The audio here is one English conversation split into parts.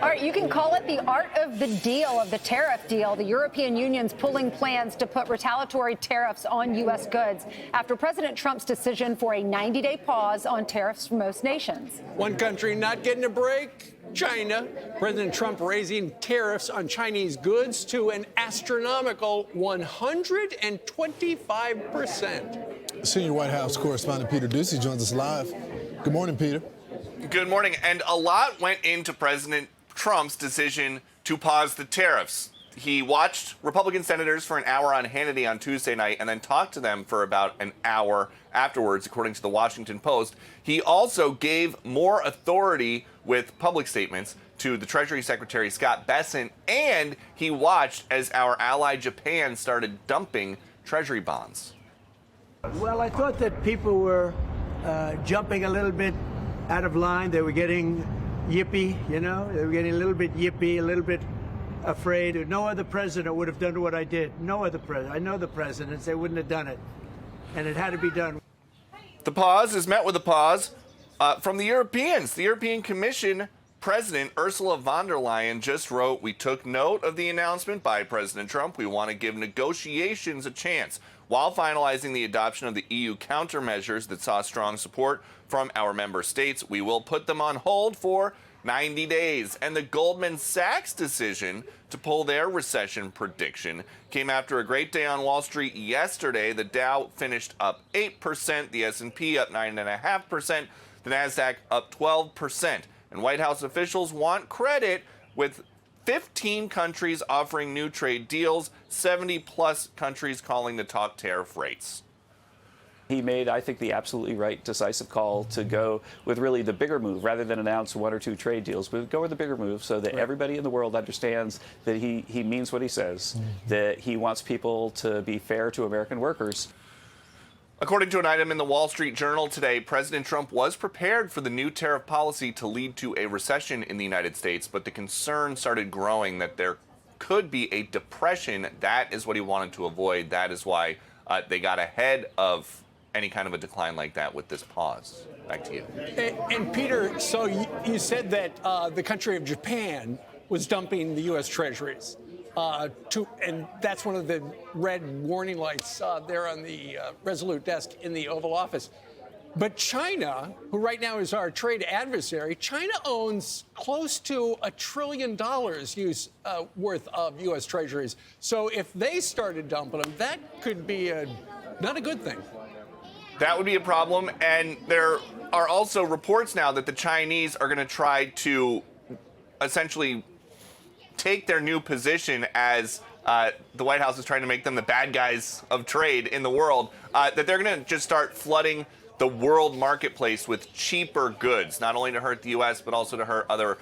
All right, you can call it the art of the deal, of the tariff deal. The European Union's pulling plans to put retaliatory tariffs on U.S. goods after President Trump's decision for a 90-day pause on tariffs for most nations. One country not getting a break, China. President Trump raising tariffs on Chinese goods to an astronomical 125%. Senior White House correspondent Peter Doocy joins us live. Good morning, Peter. Good morning. And a lot went into President Trump's decision to pause the tariffs. He watched Republican senators for an hour on Hannity on Tuesday night and then talked to them for about an hour afterwards, according to the Washington Post. He also gave more authority with public statements to the Treasury Secretary Scott Bessent, and he watched as our ally Japan started dumping Treasury bonds. Well, I thought that people were jumping a little bit out of line. They were getting yippy, you know? They were getting a little bit yippy, a little bit afraid. No other president would have done what I did. No other president. I know the presidents. They wouldn't have done it. And it had to be done. The pause is met with a pause from the Europeans. The European Commission President Ursula von der Leyen just wrote, "We took note of the announcement by President Trump. We want to give negotiations a chance while finalizing the adoption of the EU countermeasures that saw strong support from our member states. We will put them on hold for 90 days. And the Goldman Sachs decision to pull their recession prediction came after a great day on Wall Street yesterday. The Dow finished up 8%, the S&P up 9.5%, the Nasdaq up 12%. And White House officials want credit, with 15 countries offering new trade deals, 70-plus countries calling to talk tariff rates. He made, I think, the absolutely right, decisive call to go with really the bigger move rather than announce one or two trade deals. But go with the bigger move so that everybody in the world understands that he means what he says, that he wants people to be fair to American workers. According to an item in the Wall Street Journal today, President Trump was prepared for the new tariff policy to lead to a recession in the United States, but the concern started growing that there could be a depression. That is what he wanted to avoid. That is why they got ahead of any kind of a decline like that with this pause. Back to you. And Peter, so you said that the country of Japan was dumping the U.S. Treasuries. And that's one of the red warning lights there on the Resolute desk in the Oval Office. But China, who right now is our trade adversary, China owns close to $1 trillion worth of U.S. Treasuries. So if they started dumping them, that could be not a good thing. That would be a problem. And there are also reports now that the Chinese are going to try to essentially take their new position as the White House is trying to make them the bad guys of trade in the world, that they're going to just start flooding the world marketplace with cheaper goods, not only to hurt the U.S., but also to hurt other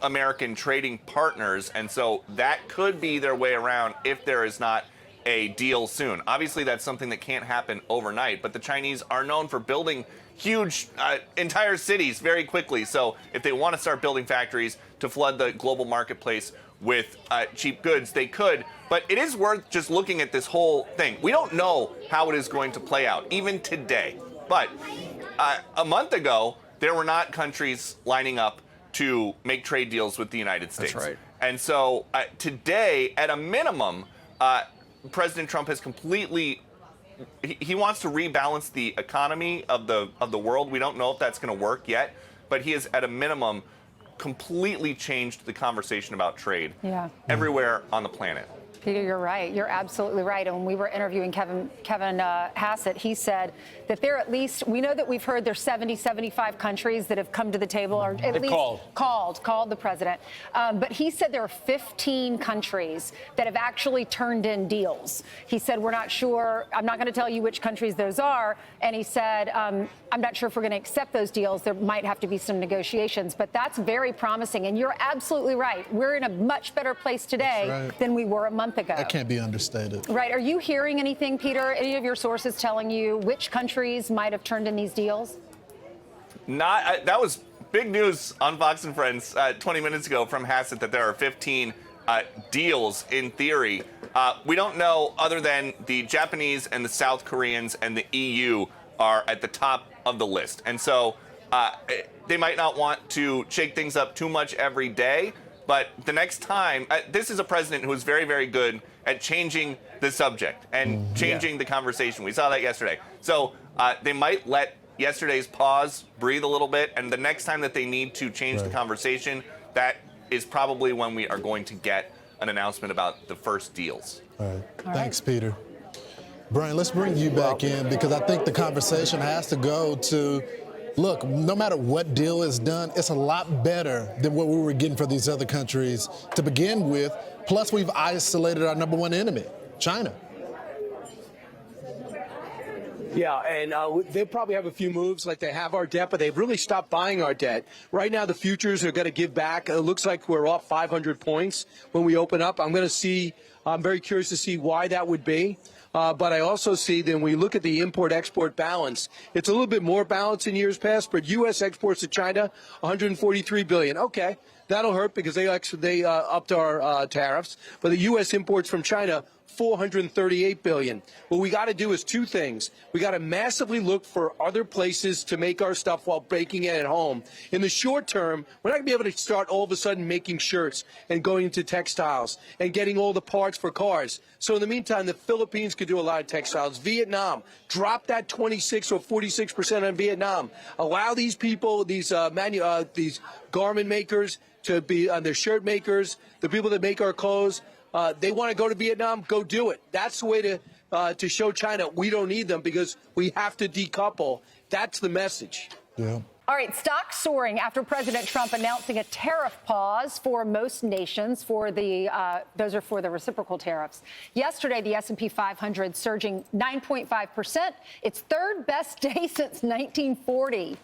American trading partners. And so that could be their way around if there is not a deal soon. Obviously, that's something that can't happen overnight, but the Chinese are known for building huge entire cities very quickly. So if they want to start building factories to flood the global marketplace with cheap goods, they could. But it is worth just looking at this whole thing. We don't know how it is going to play out, even today. But a month ago, there were not countries lining up to make trade deals with the United States. That's right. And so today, at a minimum, President Trump has completely, he wants to rebalance the economy of the world. We don't know if that's going to work yet, but he has, at a minimum, completely changed the conversation about trade everywhere on the planet. Peter, you're right. You're absolutely right. And when we were interviewing Kevin Hassett, he said that there at least, we know that we've heard there's 70, 75 countries that have come to the table, or at least called the president. But he said there are 15 countries that have actually turned in deals. He said, we're not sure. I'm not going to tell you which countries those are. And he said, I'm not sure if we're going to accept those deals. There might have to be some negotiations. But that's very promising. And you're absolutely right. We're in a much better place today than we were a month ago. That can't be understated. Right. Are you hearing anything, Peter? Any of your sources telling you which countries might have turned in these deals? That was big news on Fox and Friends 20 minutes ago from Hassett that there are 15 deals in theory. We don't know, other than the Japanese and the South Koreans and the EU are at the top of the list. And so they might not want to shake things up too much every day, but the next time, this is a president who is very, very good at changing the subject and changing the conversation. We saw that yesterday. So they might let yesterday's pause breathe a little bit, and the next time that they need to change the conversation, that is probably when we are going to get an announcement about the first deals. All right. Thanks, Peter. Brian, let's bring you back in, because I think the conversation has to go to, look, no matter what deal is done, it's a lot better than what we were getting for these other countries to begin with. Plus, we've isolated our number one enemy, China. Yeah, and they'll probably have a few moves like they have our debt, but they've really stopped buying our debt. Right now, the futures are going to give back. It looks like we're off 500 points when we open up. I'm very curious to see why that would be. But I also see that when we look at the import-export balance, it's a little bit more balanced in years past, but U.S. exports to China, $143 billion. Okay, that'll hurt because they upped our tariffs. But the U.S. imports from China, $438 billion. What we got to do is two things. We got to massively look for other places to make our stuff while baking it at home. In the short term, we're not going to be able to start all of a sudden making shirts and going into textiles and getting all the parts for cars. So in the meantime, the Philippines could do a lot of textiles. Vietnam, drop that 26 or 46% on Vietnam. Allow these people, these garment makers to be their shirt makers, the people that make our clothes. They want to go to Vietnam, go do it. That's the way to show China we don't need them, because we have to decouple. That's the message. Yeah. All right, stocks soaring after President Trump announcing a tariff pause for most nations. Those are for the reciprocal tariffs. Yesterday, the S&P 500 surging 9.5%. Its third best day since 1940.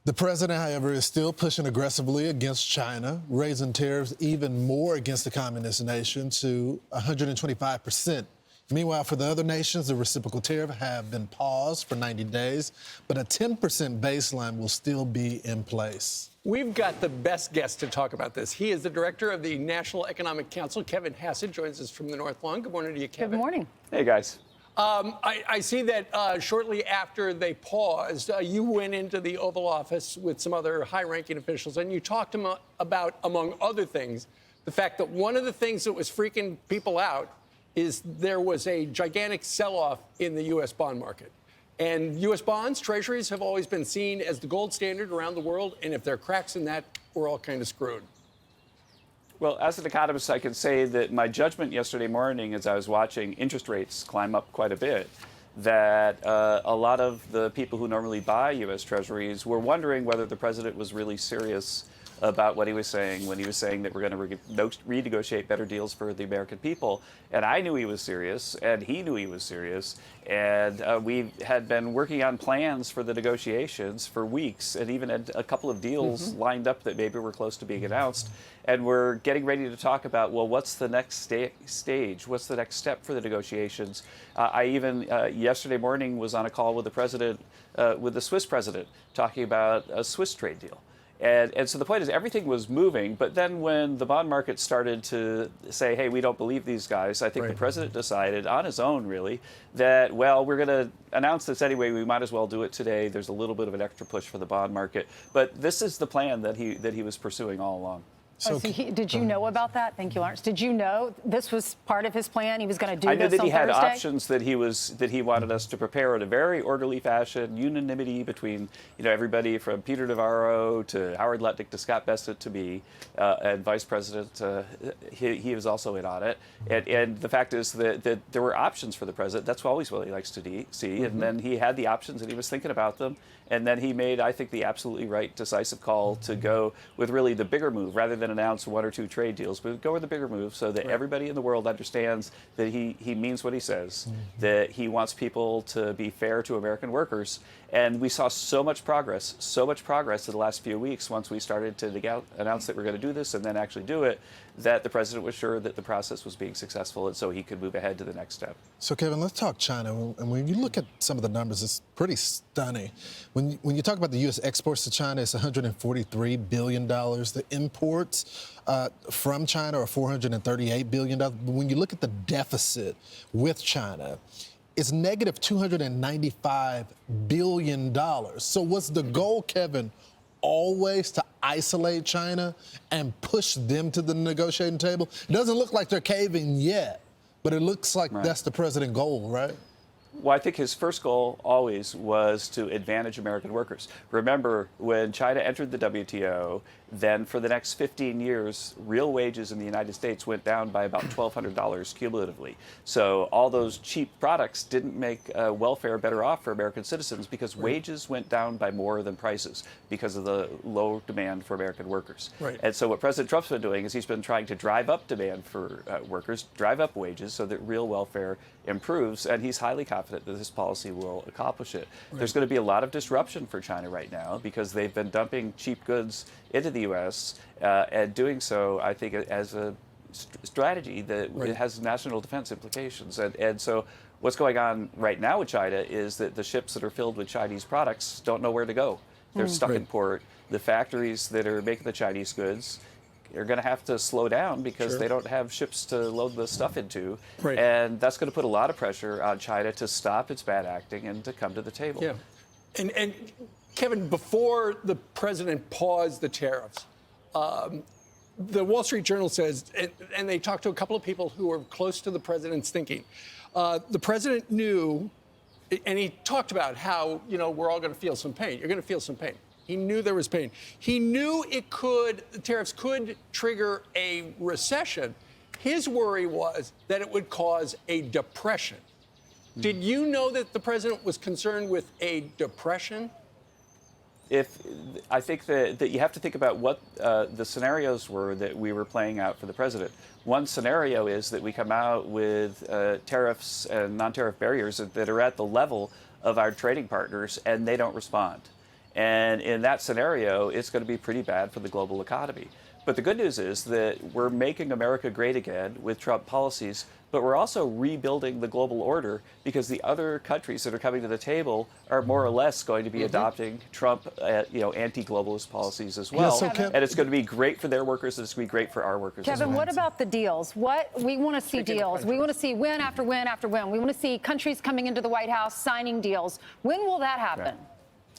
The president, however, is still pushing aggressively against China, raising tariffs even more against the communist nation to 125%. Meanwhile, for the other nations, the reciprocal tariff have been paused for 90 days, but a 10% baseline will still be in place. We've got the best guest to talk about this. He is the director of the National Economic Council. Kevin Hassett joins us from the North Lawn. Good morning to you, Kevin. Good morning. Hey, guys. I see that shortly after they paused, you went into the Oval Office with some other high-ranking officials, and you talked about, among other things, the fact that one of the things that was freaking people out is there was a gigantic sell-off in the U.S. bond market. And U.S. bonds, treasuries, have always been seen as the gold standard around the world, and if there are cracks in that, we're all kind of screwed. Well, as an economist, I can say that my judgment yesterday morning, as I was watching interest rates climb up quite a bit, that a lot of the people who normally buy U.S. treasuries were wondering whether the president was really serious about what he was saying when he was saying that we're going to renegotiate better deals for the American people. And I knew he was serious, and he knew he was serious. And we had been working on plans for the negotiations for weeks, and even had a couple of deals lined up that maybe were close to being announced. And we're getting ready to talk about, well, what's the next stage? What's the next step for the negotiations? I even, yesterday morning, was on a call with the president, with the Swiss president, talking about a Swiss trade deal. And so the point is, everything was moving, but then when the bond market started to say, hey, we don't believe these guys, I think the president decided on his own, really, that, well, we're going to announce this anyway, we might as well do it today. There's a little bit of an extra push for the bond market. But this is the plan that he was pursuing all along. So did you know about that? Thank you, Lawrence. Did you know this was part of his plan? He was going to do this on Thursday? I knew that he had options that he wanted us to prepare in a very orderly fashion, unanimity between everybody from Peter Navarro to Howard Lutnick to Scott Bessent to me, and Vice President. He was also in on it. And the fact is that there were options for the president. That's always what he likes to see. And then he had the options and he was thinking about them. And then he made, I think, the absolutely right, decisive call to go with really the bigger move rather than announce one or two trade deals, but go with the bigger move so that everybody in the world understands that he means what he says, that he wants people to be fair to American workers. And we saw so much progress in the last few weeks once we started to announce that we're going to do this and then actually do it, that the president was sure that the process was being successful and so he could move ahead to the next step. So, Kevin, let's talk China. And when you look at some of the numbers, it's pretty stunning. When you talk about the U.S. exports to China, it's $143 billion. The imports from China are $438 billion. But when you look at the deficit with China, it's negative $295 billion. So was the goal, Kevin, always to isolate China and push them to the negotiating table? It doesn't look like they're caving yet, but it looks like that's the president's goal, right? Well, I think his first goal always was to advantage American workers. Remember, when China entered the WTO, then for the next 15 years, real wages in the United States went down by about $1,200 cumulatively. So all those cheap products didn't make welfare better off for American citizens because wages went down by more than prices because of the low demand for American workers. Right. And so what President Trump's been doing is he's been trying to drive up demand for workers, drive up wages so that real welfare improves, and he's highly confident that this policy will accomplish it. Right. There's going to be a lot of disruption for China right now because they've been dumping cheap goods into the U.S. And doing so, I think, as a strategy that it has national defense implications. And so what's going on right now with China is that the ships that are filled with Chinese products don't know where to go. They're stuck in port. The factories that are making the Chinese goods are going to have to slow down because they don't have ships to load the stuff into. Right. And that's going to put a lot of pressure on China to stop its bad acting and to come to the table. Yeah. And Kevin, before the president paused the tariffs, the Wall Street Journal says, and they talked to a couple of people who were close to the president's thinking, the president knew, and he talked about how, we're all going to feel some pain. You're going to feel some pain. He knew there was pain. He knew the tariffs could trigger a recession. His worry was that it would cause a depression. Did you know that the president was concerned with a depression? I think that you have to think about what the scenarios were that we were playing out for the president. One scenario is that we come out with tariffs and non-tariff barriers that are at the level of our trading partners and they don't respond. And in that scenario, it's going to be pretty bad for the global economy. But the good news is that we're making America great again with Trump policies, but we're also rebuilding the global order because the other countries that are coming to the table are more or less going to be adopting Trump, anti-globalist policies as well. And it's going to be great for their workers, and it's going to be great for our workers as well. Kevin, what about the deals? We want to see deals. We want to see win after win after win. We want to see countries coming into the White House signing deals. When will that happen? Right.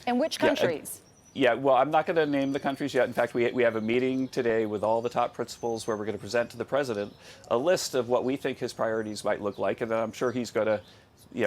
And which countries? Well, I'm not going to name the countries yet. In fact, we have a meeting today with all the top principals where we're going to present to the president a list of what we think his priorities might look like, and then I'm sure he's going to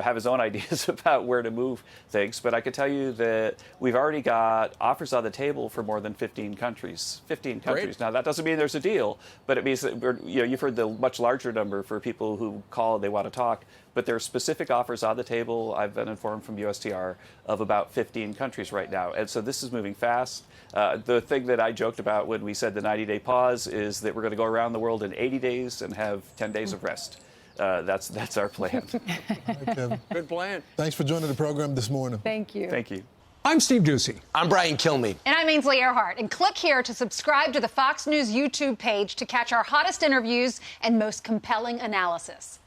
have his own ideas about where to move things. But I can tell you that we've already got offers on the table for more than 15 countries. 15 countries. Great. Now, that doesn't mean there's a deal, but it means that you've heard the much larger number for people who call and they want to talk. But there are specific offers on the table, I've been informed from USTR, of about 15 countries right now. And so this is moving fast. The thing that I joked about when we said the 90-day pause is that we're going to go around the world in 80 days and have 10 days of rest. That's our plan. Okay. Good plan. Thanks for joining the program this morning. Thank you. Thank you. I'm Steve Doocy. I'm Brian Kilmeade. And I'm Ainsley Earhart. And click here to subscribe to the Fox News YouTube page to catch our hottest interviews and most compelling analysis.